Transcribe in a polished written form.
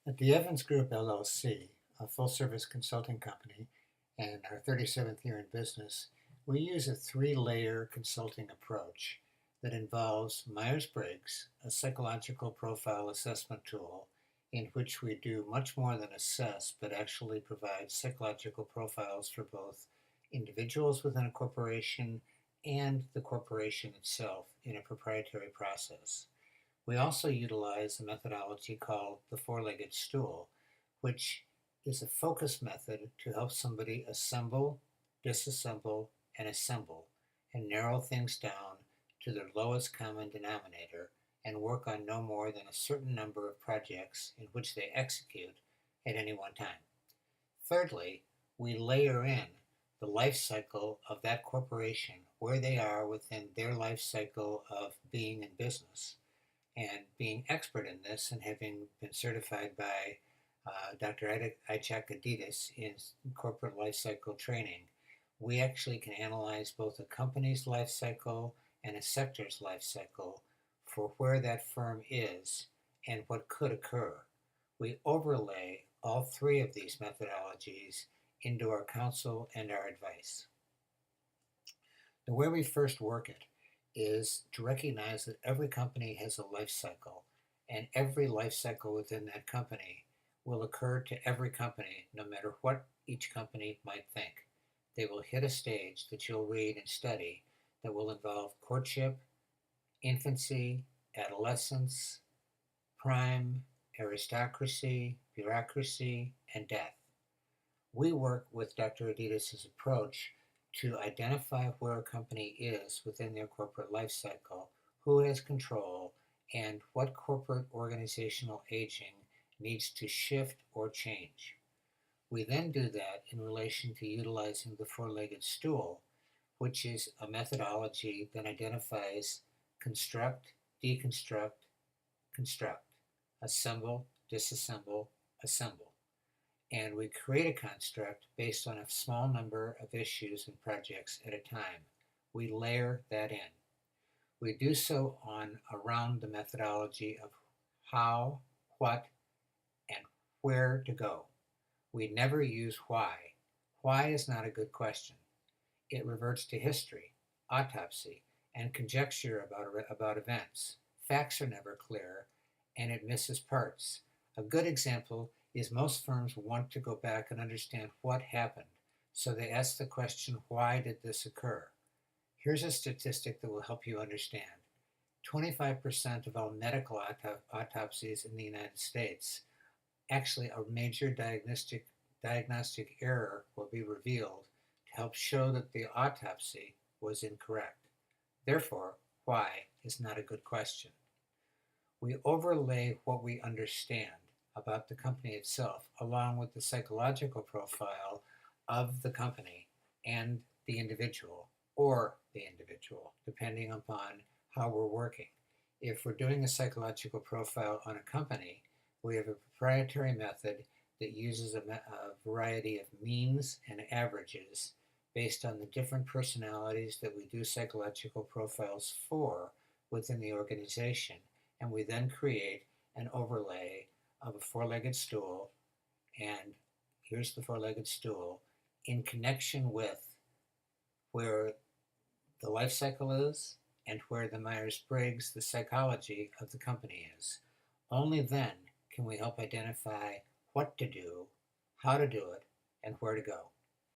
At the Evans Group LLC, a full-service consulting company, and our 37th year in business, we use a three-layer consulting approach that involves Myers-Briggs, a psychological profile assessment tool in which we do much more than assess but actually provide psychological profiles for both individuals within a corporation and the corporation itself in a proprietary process. We also utilize a methodology called the four-legged stool, which is a focus method to help somebody assemble, disassemble, and assemble, and narrow things down to their lowest common denominator and work on no more than a certain number of projects in which they execute at any one time. Thirdly, we layer in the life cycle of that corporation, where they are within their life cycle of being in business. And being expert in this and having been certified by Dr. Ichak Adidas in corporate life cycle training, we actually can analyze both a company's life cycle and a sector's life cycle for where that firm is and what could occur. We overlay all three of these methodologies into our counsel and our advice. The way we first work it is to recognize that every company has a life cycle, and every life cycle within that company will occur to every company, no matter what each company might think. They will hit a stage that you'll read and study that will involve courtship, infancy, adolescence, prime, aristocracy, bureaucracy, and death. We work with Dr. Adidas' approach to identify where a company is within their corporate life cycle, who has control, and what corporate organizational aging needs to shift or change. We then do that in relation to utilizing the four-legged stool, which is a methodology that identifies construct, deconstruct, construct, assemble, disassemble, assemble. And we create a construct based on a small number of issues and projects at a time. We layer that in. We do so around the methodology of how, what, and where to go. We never use why. Why is not a good question. It reverts to history, autopsy, and conjecture about events. Facts are never clear, and it misses parts. A good example is most firms want to go back and understand what happened, so they ask the question, why did this occur? Here's a statistic that will help you understand. 25% of all medical autopsies in the United States, actually a major diagnostic error will be revealed to help show that the autopsy was incorrect. Therefore, why is not a good question. We overlay what we understand about the company itself, along with the psychological profile of the company and the individual, depending upon how we're working. If we're doing a psychological profile on a company, we have a proprietary method that uses a variety of means and averages based on the different personalities that we do psychological profiles for within the organization, and we then create an overlay of a four-legged stool, and here's the four-legged stool, in connection with where the life cycle is and where the Myers-Briggs, the psychology of the company is. Only then can we help identify what to do, how to do it, and where to go.